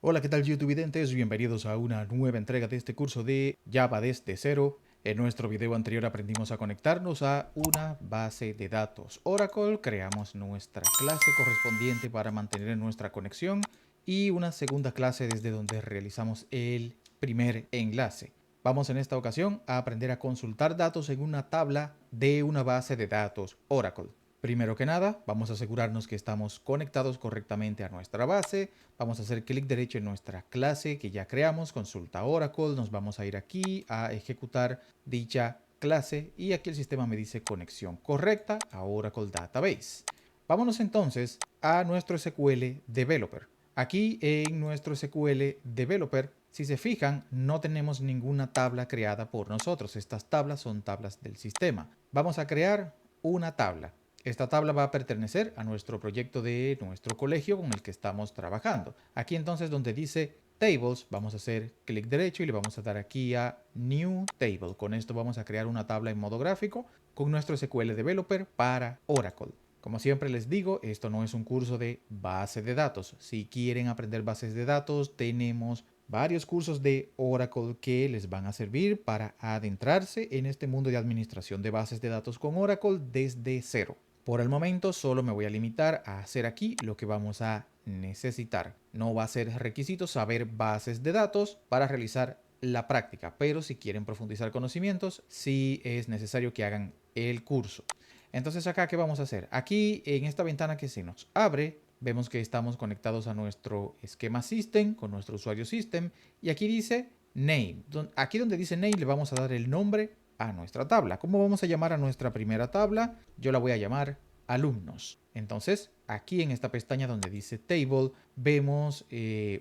Hola, ¿qué tal YouTubevidentes? Bienvenidos a una nueva entrega de este curso de Java desde cero. En nuestro video anterior aprendimos a conectarnos a una base de datos Oracle, creamos nuestra clase correspondiente para mantener nuestra conexión y una segunda clase desde donde realizamos el primer enlace. Vamos en esta ocasión a aprender a consultar datos en una tabla de una base de datos Oracle. Primero que nada, vamos a asegurarnos que estamos conectados correctamente a nuestra base. Vamos a hacer clic derecho en nuestra clase que ya creamos, consulta Oracle. Nos vamos a ir aquí a ejecutar dicha clase y aquí el sistema me dice conexión correcta a Oracle Database. Vámonos entonces a nuestro SQL Developer. Aquí en nuestro SQL Developer, si se fijan, no tenemos ninguna tabla creada por nosotros. Estas tablas son tablas del sistema. Vamos a crear una tabla. Esta tabla va a pertenecer a nuestro proyecto de nuestro colegio con el que estamos trabajando. Aquí entonces donde dice Tables, vamos a hacer clic derecho y le vamos a dar aquí a New Table. Con esto vamos a crear una tabla en modo gráfico con nuestro SQL Developer para Oracle. Como siempre les digo, esto no es un curso de base de datos. Si quieren aprender bases de datos, tenemos varios cursos de Oracle que les van a servir para adentrarse en este mundo de administración de bases de datos con Oracle desde cero. Por el momento solo me voy a limitar a hacer aquí lo que vamos a necesitar. No va a ser requisito saber bases de datos para realizar la práctica, pero si quieren profundizar conocimientos, sí es necesario que hagan el curso. Entonces acá, ¿qué vamos a hacer? Aquí en esta ventana que se nos abre, vemos que estamos conectados a nuestro esquema system, con nuestro usuario system, y aquí dice name. Aquí donde dice name le vamos a dar el nombre a nuestra tabla. ¿Cómo vamos a llamar a nuestra primera tabla? Yo la voy a llamar alumnos. Entonces, aquí en esta pestaña donde dice Table, vemos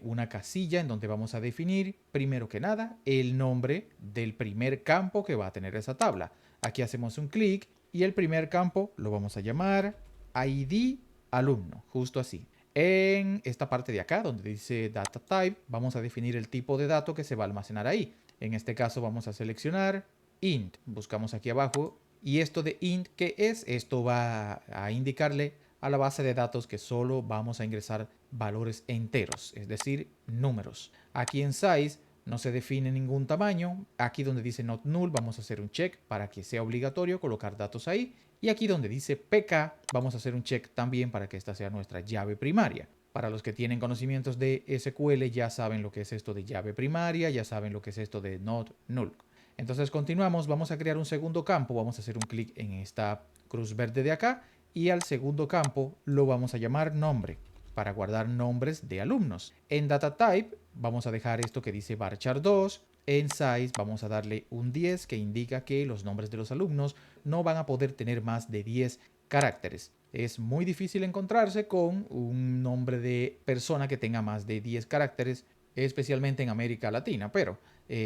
una casilla en donde vamos a definir, primero que nada, el nombre del primer campo que va a tener esa tabla. Aquí hacemos un clic y el primer campo lo vamos a llamar ID alumno, justo así. En esta parte de acá, donde dice Data Type, vamos a definir el tipo de dato que se va a almacenar ahí. En este caso vamos a seleccionar int. Buscamos aquí abajo. ¿Y esto de int qué es? Esto va a indicarle a la base de datos que solo vamos a ingresar valores enteros, es decir, números. Aquí en size no se define ningún tamaño. Aquí donde dice not null vamos a hacer un check para que sea obligatorio colocar datos ahí. Y aquí donde dice pk vamos a hacer un check también para que esta sea nuestra llave primaria. Para los que tienen conocimientos de SQL ya saben lo que es esto de llave primaria, ya saben lo que es esto de not null. Entonces continuamos, vamos a crear un segundo campo, vamos a hacer un clic en esta cruz verde de acá y al segundo campo lo vamos a llamar nombre para guardar nombres de alumnos. En data type vamos a dejar esto que dice varchar 2. En size vamos a darle un 10 que indica que los nombres de los alumnos no van a poder tener más de 10 caracteres. Es muy difícil encontrarse con un nombre de persona que tenga más de 10 caracteres, especialmente en América Latina, pero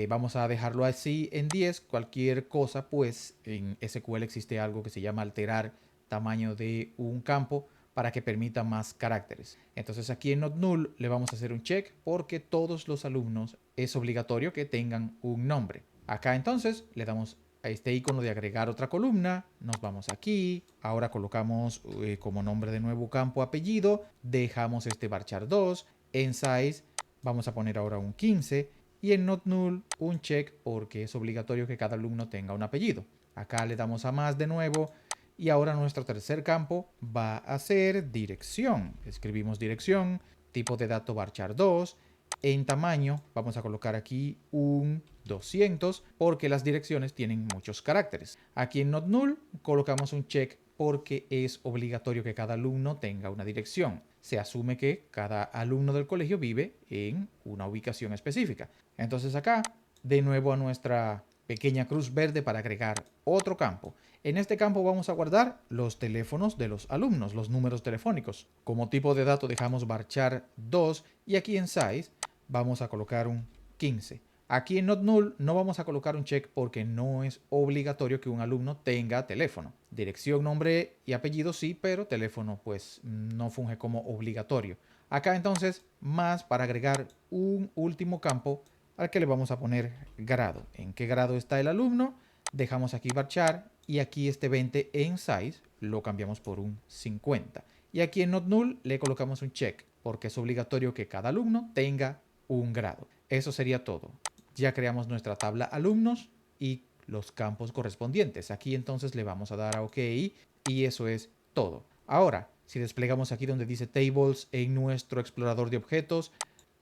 vamos a dejarlo así en 10. Cualquier cosa, pues en SQL existe algo que se llama alterar tamaño de un campo para que permita más caracteres. Entonces aquí en not null le vamos a hacer un check porque todos los alumnos es obligatorio que tengan un nombre. Acá entonces le damos a este icono de agregar otra columna, nos vamos aquí, ahora colocamos como nombre de nuevo campo apellido, dejamos este varchar 2, en size vamos a poner ahora un 15 y en not null un check porque es obligatorio que cada alumno tenga un apellido. Acá le damos a más de nuevo y ahora nuestro tercer campo va a ser dirección. Escribimos dirección, tipo de dato varchar 2. En tamaño vamos a colocar aquí un 200 porque las direcciones tienen muchos caracteres. Aquí en not null colocamos un check porque es obligatorio que cada alumno tenga una dirección. Se asume que cada alumno del colegio vive en una ubicación específica. Entonces acá, de nuevo a nuestra pequeña cruz verde para agregar otro campo. En este campo vamos a guardar los teléfonos de los alumnos, los números telefónicos. Como tipo de dato dejamos varchar 2 y aquí en size vamos a colocar un 15. Aquí en not null no vamos a colocar un check porque no es obligatorio que un alumno tenga teléfono. Dirección, nombre y apellido sí, pero teléfono pues no funge como obligatorio. Acá entonces más para agregar un último campo al que le vamos a poner grado. ¿En qué grado está el alumno? Dejamos aquí varchar y aquí este 20 en size lo cambiamos por un 50. Y aquí en not null le colocamos un check porque es obligatorio que cada alumno tenga un grado. Eso sería todo. Ya creamos nuestra tabla alumnos y los campos correspondientes. Aquí entonces le vamos a dar a OK y eso es todo. Ahora, si desplegamos aquí donde dice Tables en nuestro explorador de objetos,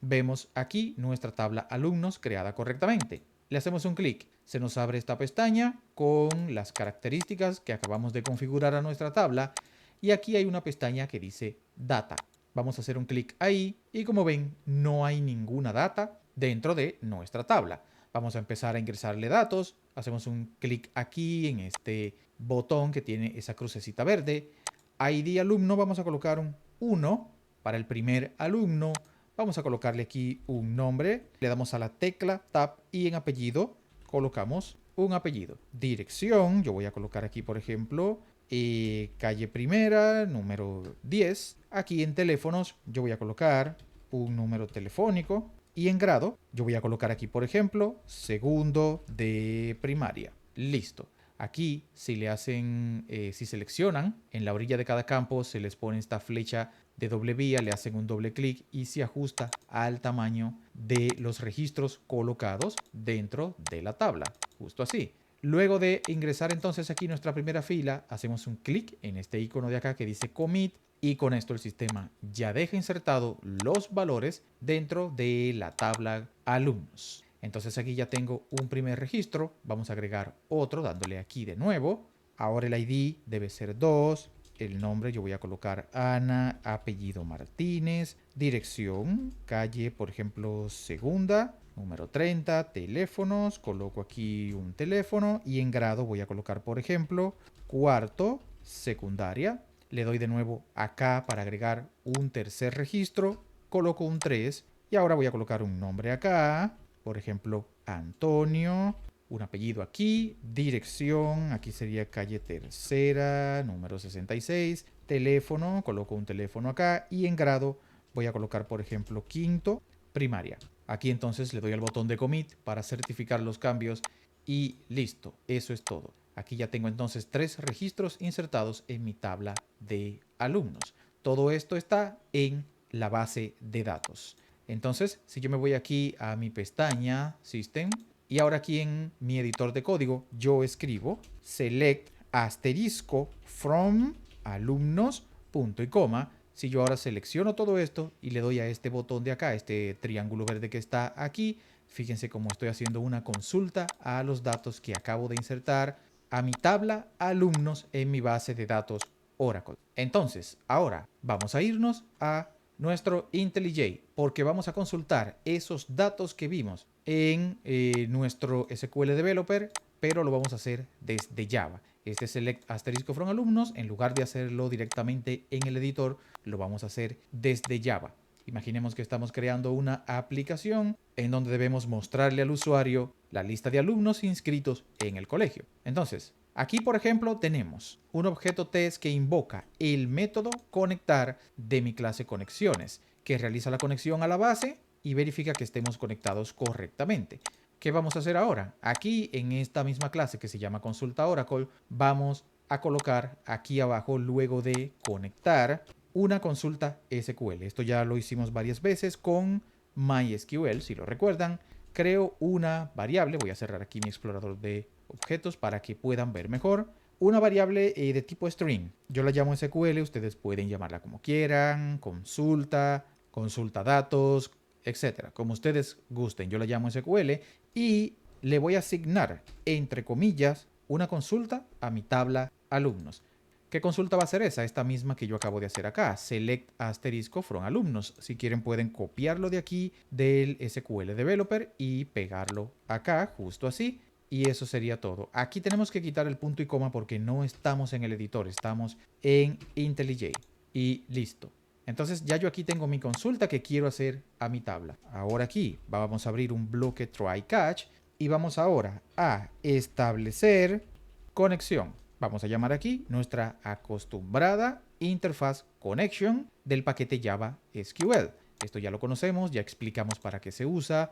vemos aquí nuestra tabla alumnos creada correctamente. Le hacemos un clic, se nos abre esta pestaña con las características que acabamos de configurar a nuestra tabla y aquí hay una pestaña que dice Data. Vamos a hacer un clic ahí y como ven no hay ninguna data dentro de nuestra tabla. Vamos a empezar a ingresarle datos, hacemos un clic aquí en este botón que tiene esa crucecita verde. ID alumno vamos a colocar un 1 para el primer alumno. Vamos a colocarle aquí un nombre, le damos a la tecla Tab y en apellido colocamos un apellido. Dirección, yo voy a colocar aquí por ejemplo calle Primera, número 10. Aquí en teléfonos yo voy a colocar un número telefónico y en grado yo voy a colocar aquí por ejemplo segundo de primaria. Listo. Aquí si le hacen, si seleccionan en la orilla de cada campo se les pone esta flecha de doble vía, le hacen un doble clic y se ajusta al tamaño de los registros colocados dentro de la tabla, justo así. Luego de ingresar entonces aquí nuestra primera fila, hacemos un clic en este icono de acá que dice Commit y con esto el sistema ya deja insertado los valores dentro de la tabla alumnos. Entonces aquí ya tengo un primer registro, vamos a agregar otro dándole aquí de nuevo. Ahora el ID debe ser 2, el nombre yo voy a colocar Ana, apellido Martínez, dirección, calle por ejemplo Segunda, número 30, teléfonos, coloco aquí un teléfono y en grado voy a colocar por ejemplo cuarto, secundaria. Le doy de nuevo acá para agregar un tercer registro, coloco un 3 y ahora voy a colocar un nombre acá, por ejemplo Antonio, un apellido aquí, dirección, aquí sería calle Tercera, número 66, teléfono, coloco un teléfono acá y en grado voy a colocar por ejemplo quinto, primaria. Aquí entonces le doy al botón de commit para certificar los cambios y listo, eso es todo. Aquí ya tengo entonces 3 registros insertados en mi tabla de alumnos. Todo esto está en la base de datos. Entonces, si yo me voy aquí a mi pestaña System y ahora aquí en mi editor de código yo escribo select asterisco from alumnos punto y coma. Si yo ahora selecciono todo esto y le doy a este botón de acá, este triángulo verde que está aquí, fíjense cómo estoy haciendo una consulta a los datos que acabo de insertar a mi tabla alumnos en mi base de datos Oracle. Entonces, ahora vamos a irnos a nuestro IntelliJ porque vamos a consultar esos datos que vimos en nuestro SQL Developer, pero lo vamos a hacer desde Java. Este select asterisco from alumnos, en lugar de hacerlo directamente en el editor, lo vamos a hacer desde Java. Imaginemos que estamos creando una aplicación en donde debemos mostrarle al usuario la lista de alumnos inscritos en el colegio. Entonces, aquí por ejemplo tenemos un objeto test que invoca el método conectar de mi clase conexiones, que realiza la conexión a la base y verifica que estemos conectados correctamente. ¿Qué vamos a hacer ahora? Aquí en esta misma clase que se llama consulta Oracle, vamos a colocar aquí abajo, luego de conectar, una consulta SQL. Esto ya lo hicimos varias veces con MySQL, si lo recuerdan. Creo una variable, voy a cerrar aquí mi explorador de objetos para que puedan ver mejor. Una variable de tipo string. Yo la llamo SQL, ustedes pueden llamarla como quieran, consulta, consulta datos, etcétera, como ustedes gusten. Yo la llamo SQL y le voy a asignar, entre comillas, una consulta a mi tabla alumnos. ¿Qué consulta va a ser esa? Esta misma que yo acabo de hacer acá, select asterisco from alumnos. Si quieren pueden copiarlo de aquí del SQL Developer y pegarlo acá, justo así. Y eso sería todo. Aquí tenemos que quitar el punto y coma porque no estamos en el editor, estamos en IntelliJ. Y listo. Entonces ya yo aquí tengo mi consulta que quiero hacer a mi tabla. Ahora aquí vamos a abrir un bloque try catch y vamos ahora a establecer conexión. Vamos a llamar aquí nuestra acostumbrada interfaz connection del paquete Java SQL. Esto ya lo conocemos, ya explicamos para qué se usa.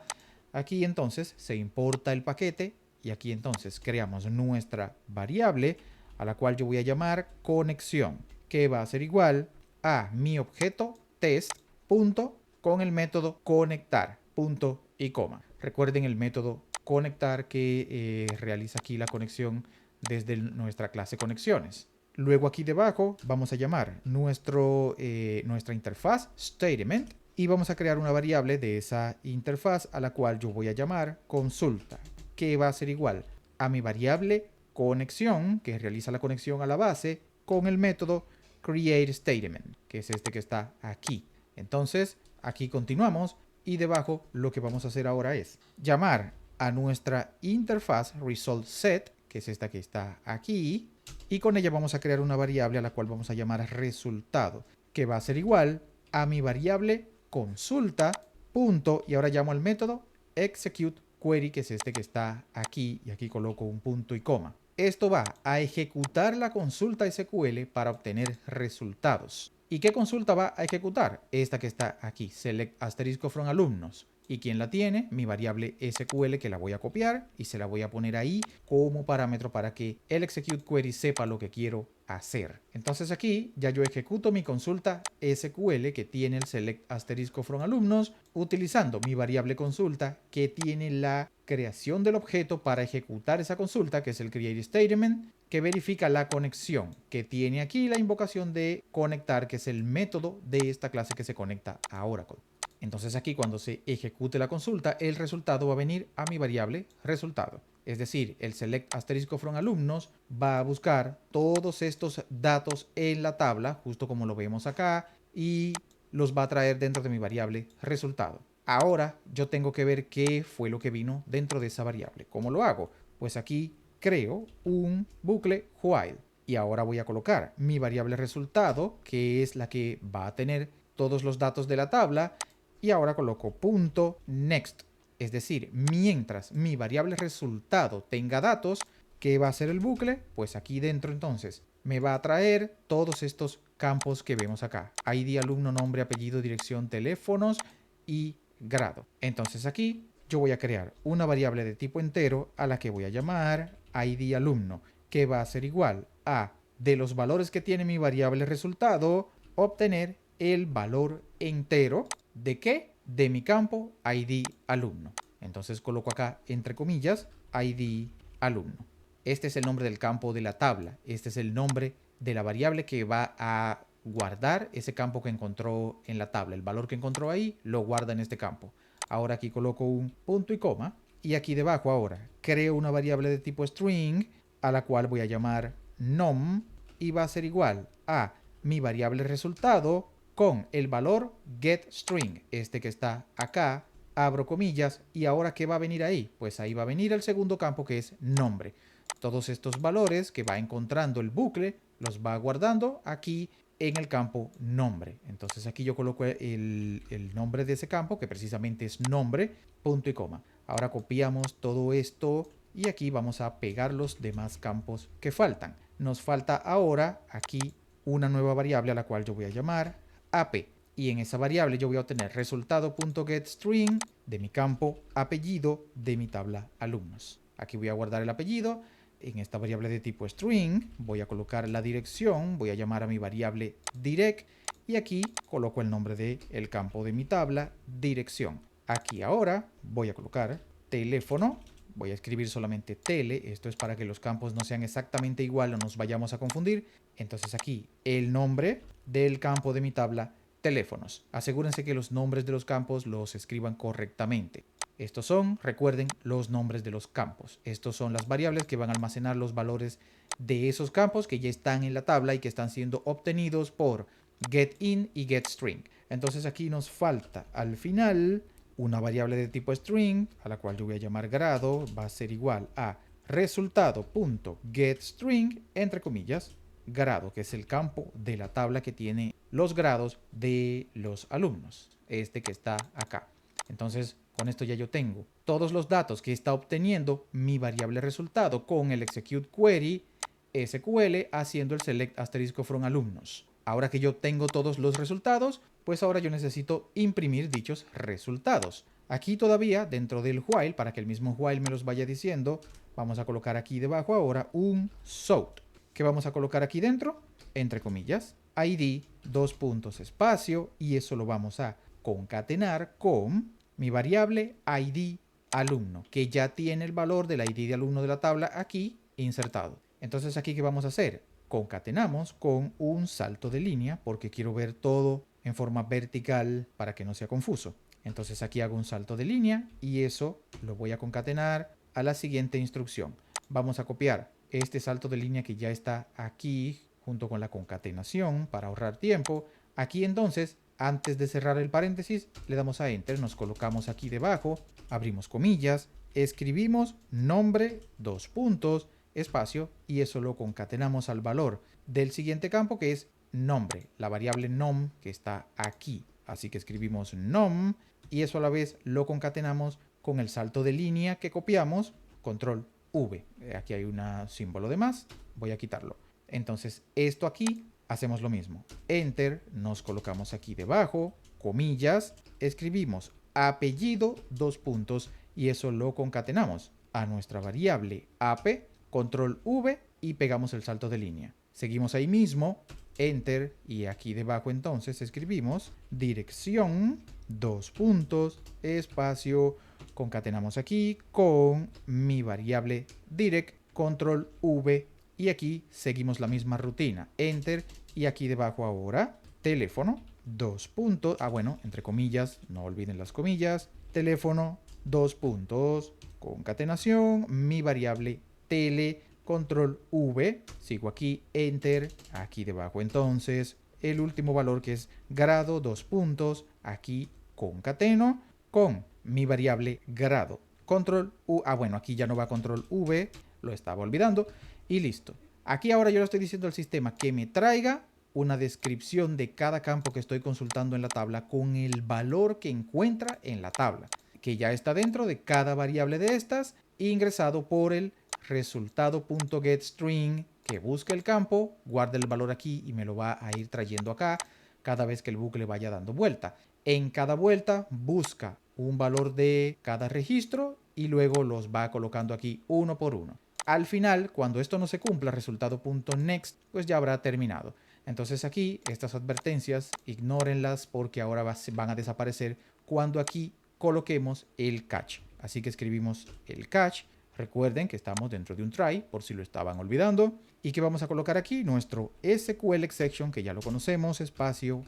Aquí entonces se importa el paquete y aquí entonces creamos nuestra variable a la cual yo voy a llamar conexión, que va a ser igual a mi objeto test punto con el método conectar. punto y coma. Recuerden el método conectar que realiza aquí la conexión desde nuestra clase conexiones. Luego aquí debajo vamos a llamar nuestra interfaz statement y vamos a crear una variable de esa interfaz a la cual yo voy a llamar consulta, que va a ser igual a mi variable conexión, que realiza la conexión a la base, con el método createStatement, que es este que está aquí. Entonces, aquí continuamos y debajo lo que vamos a hacer ahora es llamar a nuestra interfaz resultSet, que es esta que está aquí, y con ella vamos a crear una variable a la cual vamos a llamar resultado, que va a ser igual a mi variable consulta, punto, y ahora llamo al método executeQuery, que es este que está aquí, y aquí coloco un punto y coma. Esto va a ejecutar la consulta SQL para obtener resultados. ¿Y qué consulta va a ejecutar? Esta que está aquí, select asterisco from alumnos. ¿Y quién la tiene? Mi variable SQL, que la voy a copiar y se la voy a poner ahí como parámetro para que el execute query sepa lo que quiero hacer. Entonces aquí ya yo ejecuto mi consulta SQL que tiene el select asterisco from alumnos utilizando mi variable consulta que tiene la creación del objeto para ejecutar esa consulta, que es el createStatement, que verifica la conexión, que tiene aquí la invocación de conectar, que es el método de esta clase que se conecta a Oracle. Entonces aquí cuando se ejecute la consulta, el resultado va a venir a mi variable resultado. Es decir, el select asterisco from alumnos va a buscar todos estos datos en la tabla, justo como lo vemos acá, y los va a traer dentro de mi variable resultado. Ahora yo tengo que ver qué fue lo que vino dentro de esa variable. ¿Cómo lo hago? Pues aquí creo un bucle while y ahora voy a colocar mi variable resultado, que es la que va a tener todos los datos de la tabla, y ahora coloco punto next. Es decir, mientras mi variable resultado tenga datos, ¿qué va a hacer el bucle? Pues aquí dentro entonces me va a traer todos estos campos que vemos acá. ID, alumno, nombre, apellido, dirección, teléfonos y grado. Entonces aquí yo voy a crear una variable de tipo entero a la que voy a llamar ID alumno, que va a ser igual a, de los valores que tiene mi variable resultado, obtener el valor entero ¿de qué? De mi campo ID alumno. Entonces coloco acá entre comillas ID alumno. Este es el nombre del campo de la tabla. Este es el nombre de la variable que va a guardar ese campo que encontró en la tabla. El valor que encontró ahí lo guarda en este campo. Ahora aquí coloco un punto y coma. Y aquí debajo ahora creo una variable de tipo string a la cual voy a llamar num y va a ser igual a mi variable resultado con el valor getString, este que está acá, abro comillas, y ahora ¿qué va a venir ahí? Pues ahí va a venir el segundo campo que es nombre. Todos estos valores que va encontrando el bucle los va guardando aquí en el campo nombre. Entonces aquí yo coloco el nombre de ese campo, que precisamente es nombre, punto y coma. Ahora copiamos todo esto y aquí vamos a pegar los demás campos que faltan. Nos falta ahora aquí una nueva variable a la cual yo voy a llamar AP. Y en esa variable yo voy a obtener resultado.getString de mi campo apellido de mi tabla alumnos. Aquí voy a guardar el apellido. En esta variable de tipo string voy a colocar la dirección, voy a llamar a mi variable direct y aquí coloco el nombre del campo de mi tabla, dirección. Aquí ahora voy a colocar teléfono, voy a escribir solamente tele, esto es para que los campos no sean exactamente igual o nos vayamos a confundir. Entonces aquí el nombre del campo de mi tabla, teléfonos. Asegúrense que los nombres de los campos los escriban correctamente. Estos son, recuerden, los nombres de los campos. Estos son las variables que van a almacenar los valores de esos campos que ya están en la tabla y que están siendo obtenidos por getIn y getString. Entonces aquí nos falta al final una variable de tipo string, a la cual yo voy a llamar grado, va a ser igual a resultado.getString, entre comillas, grado, que es el campo de la tabla que tiene los grados de los alumnos, este que está acá. Entonces, con esto ya yo tengo todos los datos que está obteniendo mi variable resultado con el execute query SQL haciendo el select asterisco from alumnos. Ahora que yo tengo todos los resultados, pues ahora yo necesito imprimir dichos resultados. Aquí todavía, dentro del while, para que el mismo while me los vaya diciendo, vamos a colocar aquí debajo ahora un sought. ¿Qué vamos a colocar aquí dentro? Entre comillas, ID, dos puntos, espacio, y eso lo vamos a concatenar con mi variable ID alumno, que ya tiene el valor del ID de alumno de la tabla aquí insertado. Entonces aquí, ¿qué vamos a hacer? Concatenamos con un salto de línea porque quiero ver todo en forma vertical para que no sea confuso. Entonces aquí hago un salto de línea y eso lo voy a concatenar a la siguiente instrucción. Vamos a copiar este salto de línea que ya está aquí junto con la concatenación para ahorrar tiempo. Aquí entonces, antes de cerrar el paréntesis, le damos a Enter, nos colocamos aquí debajo, abrimos comillas, escribimos nombre, dos puntos, espacio, y eso lo concatenamos al valor del siguiente campo, que es nombre, la variable nom que está aquí. Así que escribimos nom y eso a la vez lo concatenamos con el salto de línea que copiamos, control V. Aquí hay un símbolo de más, voy a quitarlo. Entonces esto aquí hacemos lo mismo. Enter, nos colocamos aquí debajo, comillas, escribimos apellido, dos puntos, y eso lo concatenamos a nuestra variable ap, control V, y pegamos el salto de línea. Seguimos ahí mismo, Enter, y aquí debajo entonces escribimos dirección, dos puntos, espacio, concatenamos aquí con mi variable direct, control V, y aquí seguimos la misma rutina. Enter, y aquí debajo ahora, teléfono, dos puntos, bueno, entre comillas, no olviden las comillas, teléfono, dos puntos, concatenación, mi variable tele, control V, sigo aquí, Enter, aquí debajo entonces, el último valor que es grado, dos puntos, aquí concateno con mi variable grado, control U, bueno, aquí ya no va control V, lo estaba olvidando, y listo. Aquí ahora yo le estoy diciendo al sistema que me traiga una descripción de cada campo que estoy consultando en la tabla con el valor que encuentra en la tabla, que ya está dentro de cada variable de estas, ingresado por el resultado.getString, que busca el campo, guarda el valor aquí y me lo va a ir trayendo acá cada vez que el bucle vaya dando vuelta. En cada vuelta busca un valor de cada registro y luego los va colocando aquí uno por uno. Al final, cuando esto no se cumpla, resultado.next, pues ya habrá terminado. Entonces aquí, estas advertencias, ignórenlas porque ahora van a desaparecer cuando aquí coloquemos el catch. Así que escribimos el catch. Recuerden que estamos dentro de un try, por si lo estaban olvidando. Y que vamos a colocar aquí nuestro SQL exception, que ya lo conocemos, espacio,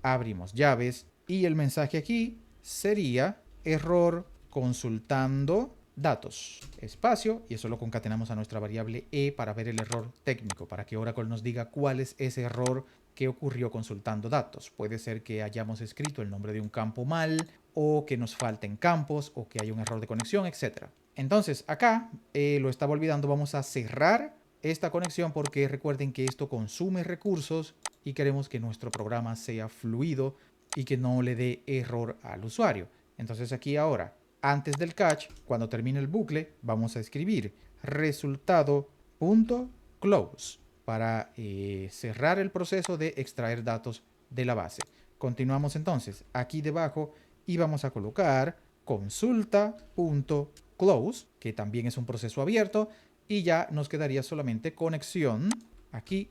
abrimos llaves. Y el mensaje aquí sería error consultando datos, espacio, y eso lo concatenamos a nuestra variable para ver el error técnico, para que Oracle nos diga cuál es ese error que ocurrió consultando datos. Puede ser que hayamos escrito el nombre de un campo mal, o que nos falten campos, o que haya un error de conexión, etc. Entonces acá, lo estaba olvidando, vamos a cerrar esta conexión porque recuerden que esto consume recursos y queremos que nuestro programa sea fluido y que no le dé error al usuario. Entonces aquí ahora, antes del catch, cuando termine el bucle, vamos a escribir resultado.close para cerrar el proceso de extraer datos de la base. Continuamos entonces aquí debajo y vamos a colocar consulta.close, que también es un proceso abierto, y ya nos quedaría solamente conexión aquí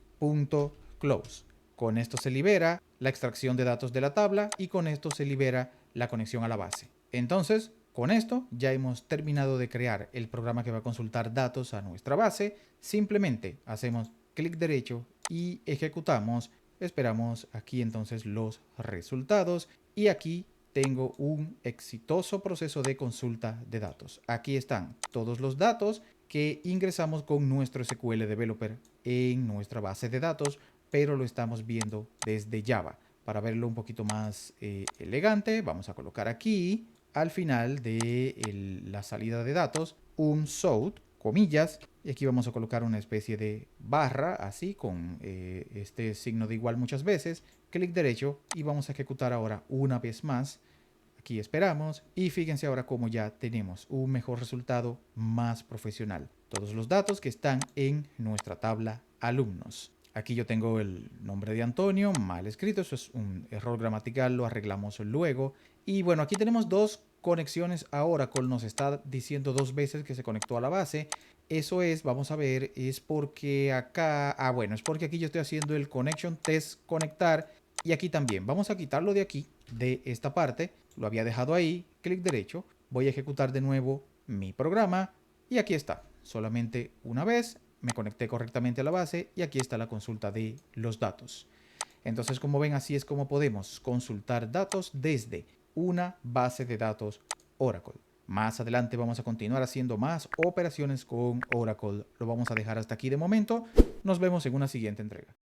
.close. Con esto se libera la extracción de datos de la tabla y con esto se libera la conexión a la base. Entonces, con esto ya hemos terminado de crear el programa que va a consultar datos a nuestra base. Simplemente hacemos clic derecho y ejecutamos. Esperamos aquí entonces los resultados y aquí tengo un exitoso proceso de consulta de datos. Aquí están todos los datos que ingresamos con nuestro SQL Developer en nuestra base de datos, pero lo estamos viendo desde Java. Para verlo un poquito más elegante, vamos a colocar aquí al final de la salida de datos un south, comillas, y aquí vamos a colocar una especie de barra, así, con este signo de igual muchas veces, clic derecho, y vamos a ejecutar ahora una vez más. Aquí esperamos, y fíjense ahora cómo ya tenemos un mejor resultado más profesional. Todos los datos que están en nuestra tabla alumnos. Aquí yo tengo el nombre de Antonio, mal escrito, eso es un error gramatical, lo arreglamos luego. Y bueno, aquí tenemos dos conexiones a Oracle, nos está diciendo dos veces que se conectó a la base. Eso es, vamos a ver, es porque acá, bueno, es porque aquí yo estoy haciendo el connection test conectar y aquí también. Vamos a quitarlo de aquí, de esta parte, lo había dejado ahí, clic derecho, voy a ejecutar de nuevo mi programa y aquí está. Solamente una vez me conecté correctamente a la base y aquí está la consulta de los datos. Entonces, como ven, así es como podemos consultar datos desde una base de datos Oracle. Más adelante vamos a continuar haciendo más operaciones con Oracle. Lo vamos a dejar hasta aquí de momento. Nos vemos en una siguiente entrega.